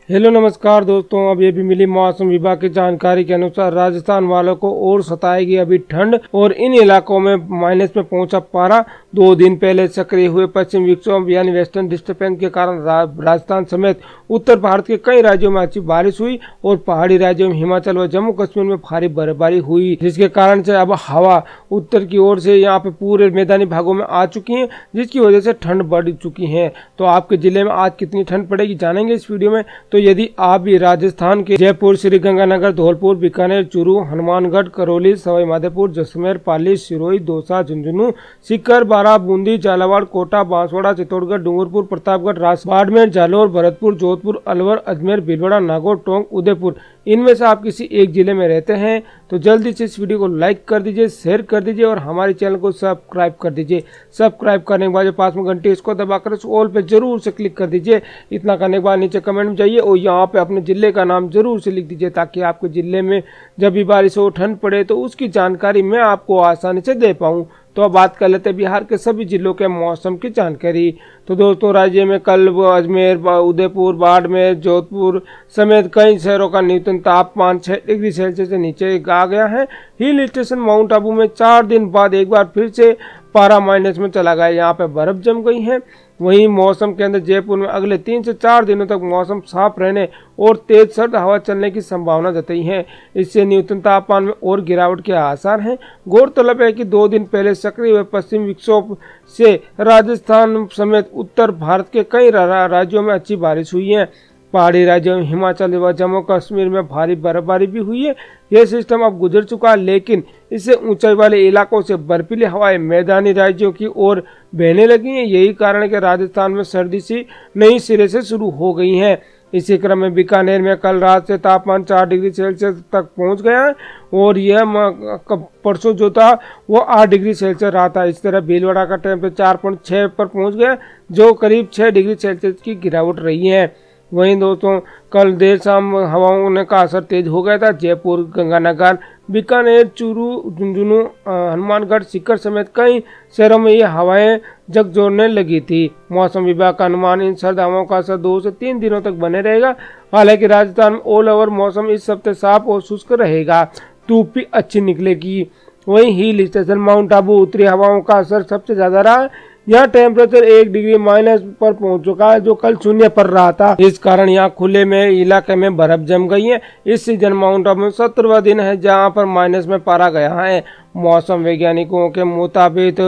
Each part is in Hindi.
हेलो नमस्कार दोस्तों, अब ये भी मिली मौसम विभाग की जानकारी के अनुसार राजस्थान वालों को और सताएगी अभी ठंड और इन इलाकों में माइनस में पहुंचा पारा। 2 दिन पहले सक्रिय हुए पश्चिम विक्षोभ यानी वेस्टर्न डिस्टर्बेंस के कारण राजस्थान समेत उत्तर भारत के कई राज्यों में अच्छी बारिश हुई और पहाड़ी राज्यों में हिमाचल व जम्मू कश्मीर में भारी बर्फबारी हुई, जिसके कारण से अब हवा उत्तर की ओर से यहाँ पे पूरे मैदानी भागों में आ चुकी है, जिसकी वजह से ठंड बढ़ चुकी है। तो आपके जिले में आज कितनी ठंड पड़ेगी जानेंगे इस वीडियो में। तो यदि आप भी राजस्थान के जयपुर, श्रीगंगानगर, धौलपुर, बीकानेर, चूरू, हनुमानगढ़, करौली, सवाई माधोपुर, जैसलमेर, पाली, सिरोही, दौसा, झुंझुनू, सीकर, बारां, बूंदी, झालावाड़, कोटा, बांसवाड़ा, चित्तौड़गढ़, डूंगरपुर, प्रतापगढ़, राजसमंद, बाड़मेर, जालौर, भरतपुर, जोधपुर, अलवर, अजमेर, भीलवाड़ा, नागौर, टोंक, उदयपुर, इनमें से आप किसी एक जिले में रहते हैं तो जल्दी से इस वीडियो को लाइक कर दीजिए, शेयर कर दीजिए और हमारे चैनल को सब्सक्राइब कर दीजिए। सब्सक्राइब करने के बाद जो पास में घंटी इसको दबाकर उस ऑल पे जरूर से क्लिक कर दीजिए। इतना करने के बाद नीचे कमेंट में जाइए और यहाँ पे अपने जिले का नाम जरूर से लिख दीजिए, ताकि आपके जिले में जब भी बारिश हो, ठंड पड़े तो उसकी जानकारी मैं आपको आसानी से दे पाऊँ। तो अब बात कर लेते हैं बिहार के सभी जिलों के मौसम की जानकारी। तो दोस्तों, राज्य में कल अजमेर, उदयपुर, बाड़मेर, जोधपुर समेत कई शहरों का न्यूनतम तापमान 6 डिग्री सेल्सियस से नीचे आ गया है। हिल स्टेशन माउंट आबू में 4 दिन बाद एक बार फिर से पारा माइनस में चला गया, यहाँ पे बर्फ जम गई है। वहीं मौसम के अंदर जयपुर में अगले 3 से 4 दिनों तक मौसम साफ रहने और तेज सर्द हवा चलने की संभावना जताई है। इससे न्यूनतम तापमान में और गिरावट के आसार हैं। गौरतलब है कि 2 दिन पहले सक्रिय हुए पश्चिम विक्षोभ से राजस्थान समेत उत्तर भारत के कई राज्यों में अच्छी बारिश हुई है। पहाड़ी राज्यों में हिमाचल व जम्मू कश्मीर में भारी बर्फबारी भी हुई है। यह सिस्टम अब गुजर चुका है, लेकिन इससे ऊंचाई वाले इलाकों से बर्फीली हवाएं मैदानी राज्यों की ओर बहने लगी हैं। यही कारण है कि राजस्थान में सर्दी सी नई सिरे से शुरू हो गई है। इसी क्रम में बीकानेर में कल रात से तापमान 4 डिग्री सेल्सियस तक पहुंच गया है और यह परसों जो था वो 8 डिग्री सेल्सियस रहा था। इस तरह भीलवाड़ा का टेम्परेचर 4.6 पर पहुंच गया, जो करीब 6 डिग्री सेल्सियस की गिरावट रही है। वहीं दोस्तों, कल देर शाम हवाओं का असर तेज हो गया था। जयपुर, गंगानगर, बीकानेर, चूरू, झुंझुनू, हनुमानगढ़, सीकर समेत कई शहरों में ये हवाएं झकझोरने लगी थी। मौसम विभाग का अनुमान इन सर्द हवाओं का असर 2 से 3 दिनों तक बने रहेगा। हालांकि राजस्थान में ऑल ओवर मौसम इस हफ्ते साफ और शुष्क रहेगा, धूप भी अच्छी निकलेगी। वहीं हिल स्टेशन माउंट आबू उत्तरी हवाओं का असर सबसे ज्यादा रहा। यहाँ टेम्परेचर 1 डिग्री माइनस पर पहुंच चुका है, जो कल 0 पर रहा था। इस कारण यहाँ खुले में इलाके में बर्फ जम गई है। इस सीजन माउंट आबू में 17वां दिन है जहाँ पर माइनस में पारा गया है। मौसम वैज्ञानिकों के मुताबिक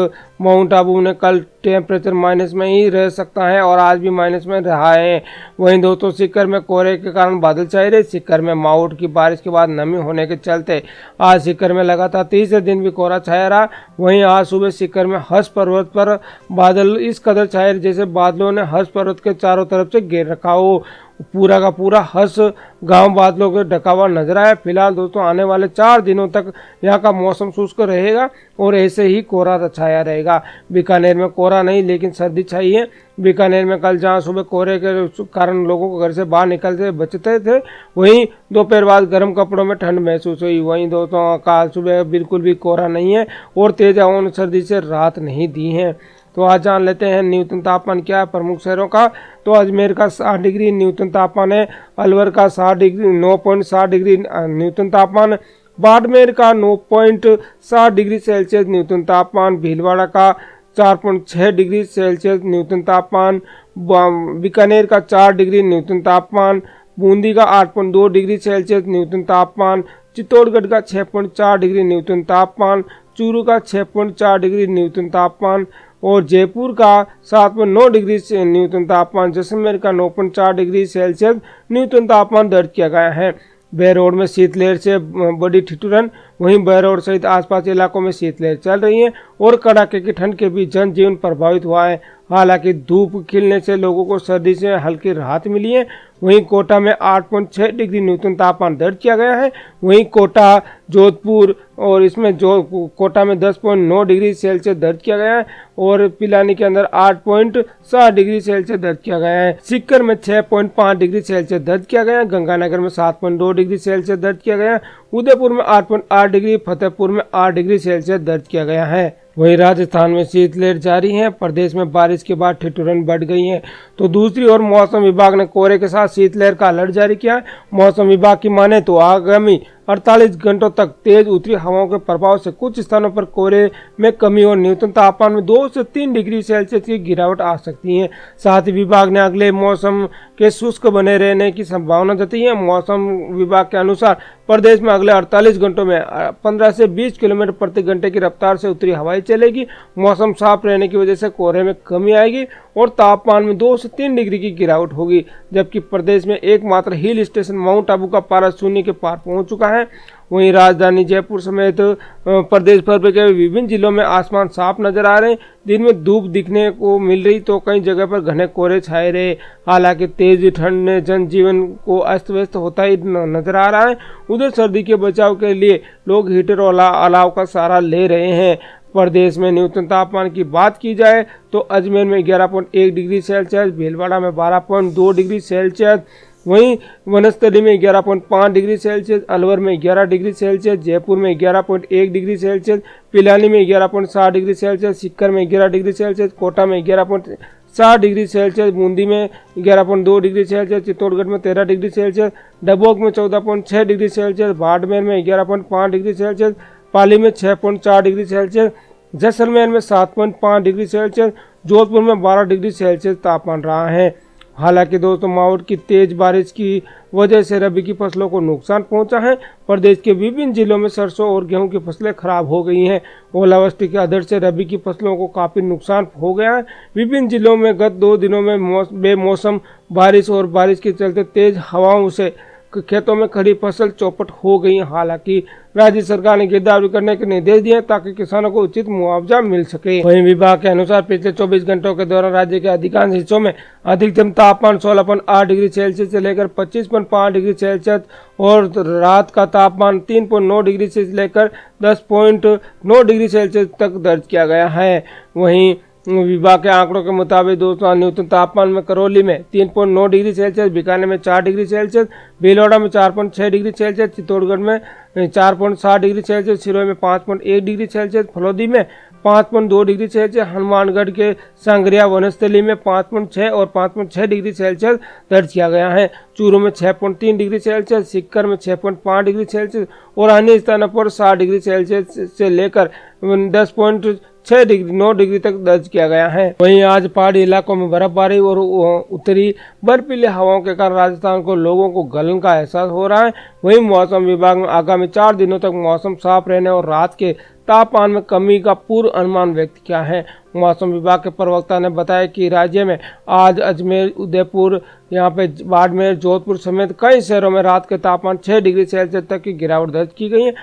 माउंट आबू में कल टेम्परेचर माइनस में ही रह सकता है और आज भी माइनस में रहा है। वहीं दोस्तों, सीकर में कोहरे के कारण बादल छाए रहे। सीकर में माउंट की बारिश के बाद नमी होने के चलते आज सीकर में लगातार तीसरे दिन भी कोहरा छाया रहा। वहीं आज सुबह सीकर में हर्ष पर्वत पर बादल इस कदर छाए जैसे बादलों ने हर्ष पर्वत के चारों तरफ से घेर रखा हो। पूरा का पूरा हर्ष गांव बादलों के ढका हुआ नजर आया। फिलहाल दोस्तों, आने वाले 4 दिनों तक यहाँ का मौसम शुष्क रहेगा और ऐसे ही कोहरा छाया रहेगा। बीकानेर में कोहरा नहीं, लेकिन सर्दी छाई है। बीकानेर में कल जहाँ सुबह कोहरे के कारण लोगों को घर से बाहर निकलते बचते थे, वहीं दोपहर बाद गर्म कपड़ों में ठंड महसूस हुई। वहीं दोस्तों, कल सुबह बिल्कुल भी कोहरा नहीं है और तेज हवाओं ने सर्दी से राहत नहीं दी है। तो आज जान लेते हैं न्यूनतम तापमान क्या है प्रमुख शहरों का। तो अजमेर का 60 डिग्री न्यूनतम तापमान है। अलवर का 9.7 डिग्री न्यूनतम तापमान। बाड़मेर का 9.7 डिग्री सेल्सियस न्यूनतम तापमान। भीलवाड़ा का 4.6 डिग्री सेल्सियस न्यूनतम तापमान। बीकानेर का 4 डिग्री न्यूनतम तापमान। बूंदी का 8.2 डिग्री सेल्सियस न्यूनतम तापमान। चित्तौड़गढ़ का 6.4 डिग्री न्यूनतम तापमान। चूरू का 6.4 डिग्री न्यूनतम तापमान और जयपुर का 7.9 डिग्री से न्यूनतम तापमान। जैसलमेर का 9.4 डिग्री सेल्सियस न्यूनतम तापमान दर्ज किया गया है। बहरोड में शीतलहर से बड़ी ठिठुरन। वहीं बहरोड सहित आसपास इलाकों में शीतलहर चल रही है और कड़ाके की ठंड के बीच जनजीवन प्रभावित हुआ है। हालांकि धूप खिलने से लोगों को सर्दी से हल्की राहत मिली है। वहीं कोटा में 8.6 डिग्री न्यूनतम तापमान दर्ज किया गया है। वहीं कोटा, जोधपुर और इसमें कोटा में 10.9 डिग्री सेल्सियस दर्ज किया गया है और पिलानी के अंदर 8.7 डिग्री सेल्सियस दर्ज किया गया है। सीकर में 6.5 डिग्री सेल्सियस दर्ज किया गया है। गंगानगर में 7.2 डिग्री सेल्सियस दर्ज किया गया है। उदयपुर में 8.8 डिग्री, फतेहपुर में 8 डिग्री सेल्सियस दर्ज किया गया है। वहीं राजस्थान में शीतलहर जारी है। प्रदेश में बारिश के बाद ठिठुरन बढ़ गई है। तो दूसरी ओर मौसम विभाग ने कोहरे के साथ शीतलहर का अलर्ट जारी किया है। मौसम विभाग की माने तो आगामी 48 घंटों तक तेज उत्तरी हवाओं के प्रभाव से कुछ स्थानों पर कोहरे में कमी और न्यूनतम तापमान में 2 से 3 डिग्री सेल्सियस की गिरावट आ सकती है। साथ ही विभाग ने अगले मौसम के शुष्क बने रहने की संभावना जताई है। मौसम विभाग के अनुसार प्रदेश में अगले 48 घंटों में 15 से 20 किलोमीटर प्रति घंटे की रफ्तार से उत्तरी हवाएं चलेगी। मौसम साफ रहने की वजह से कोहरे में कमी आएगी और तापमान में 2 से 3 डिग्री की गिरावट होगी। जबकि प्रदेश में एकमात्र हिल स्टेशन माउंट आबू का पारा शून्य के पार पहुंच चुका है। वहीं राजधानी जयपुर समेत प्रदेश भर के विभिन्न जिलों में आसमान साफ नजर आ रहे हैं। दिन में धूप दिखने को मिल रही तो कई जगह पर घने कोहरे छाए रहे। हालांकि तेज ठंड ने जनजीवन को अस्त व्यस्त होता ही नजर आ रहा है। उधर सर्दी के बचाव के लिए लोग हीटर और अलाव का सहारा ले रहे हैं। प्रदेश में न्यूनतम तापमान की बात की जाए तो अजमेर में 11.1 डिग्री सेल्सियस, भीलवाड़ा में 12.2 डिग्री सेल्सियस, वहीं वनस्थली में 11.5 डिग्री सेल्सियस, अलवर में 11 डिग्री सेल्सियस, जयपुर में 11.1 डिग्री सेल्सियस, पिलानी में 11.7 डिग्री सेल्सियस, सीकर में 11 डिग्री सेल्सियस, कोटा में 11.7 डिग्री सेल्सियस, बूंदी में 11.2 डिग्री सेल्सियस, चित्तौड़गढ़ में 13 डिग्री सेल्सियस, डबोक में 14.6 डिग्री सेल्सियस, बाड़मेर में 11.5 डिग्री सेल्सियस, पाली में 6.4 डिग्री सेल्सियस, जैसलमेर में 7.5 डिग्री सेल्सियस, जोधपुर में 12 डिग्री सेल्सियस तापमान रहा है। हालांकि दोस्तों मावठ की तेज बारिश की वजह से रबी की फसलों को नुकसान पहुंचा है। प्रदेश के विभिन्न जिलों में सरसों और गेहूं की फसलें खराब हो गई हैं। ओलावृष्टि के असर से रबी की फसलों को काफी नुकसान हो गया है। विभिन्न जिलों में गत 2 दिनों में बेमौसम बारिश और बारिश के चलते तेज हवाओं से खेतों में खड़ी फसल चौपट हो गई। हालांकि राज्य सरकार ने गिरदावरी करने के निर्देश दिए ताकि किसानों को उचित मुआवजा मिल सके। वहीं विभाग के अनुसार पिछले 24 घंटों के दौरान राज्य के अधिकांश हिस्सों में अधिकतम तापमान 16.8 डिग्री सेल्सियस से लेकर 25.5 डिग्री सेल्सियस और रात का तापमान 3.9 डिग्री से लेकर 10.9 डिग्री सेल्सियस तक दर्ज किया गया है। वहीं विभाग के आंकड़ों के मुताबिक दोस्तों न्यूनतम तापमान में करौली में 3.9 डिग्री सेल्सियस, बीकानेर में 4 डिग्री सेल्सियस, भीलवाड़ा में 4.6 डिग्री सेल्सियस, चित्तौड़गढ़ में 4.7 डिग्री सेल्सियस, सिरोही में 5.1 डिग्री सेल्सियस, फलोदी में 5.2 डिग्री सेल्सियस, हनुमानगढ़ के सांगरिया वनस्थली में 5.6 और 5.6 डिग्री सेल्सियस दर्ज किया गया है। चूरू में 6.3 डिग्री सेल्सियस, सीकर में 6.5 डिग्री सेल्सियस और अन्य स्थानों पर 7 डिग्री सेल्सियस से लेकर 10.9 डिग्री तक दर्ज किया गया है। वहीं आज पहाड़ी इलाकों में बर्फबारी और उत्तरी बर्फीली हवाओं के कारण राजस्थान को लोगों को गलन का एहसास हो रहा है। वहीं मौसम विभाग ने आगामी 4 दिनों तक मौसम साफ रहने और रात के तापमान में कमी का पूर्व अनुमान व्यक्त किया है। मौसम विभाग के प्रवक्ता ने बताया कि राज्य में आज अजमेर, उदयपुर, यहाँ पे बाड़मेर, जोधपुर समेत कई शहरों में रात के तापमान 6 डिग्री सेल्सियस तक की गिरावट दर्ज की गई है।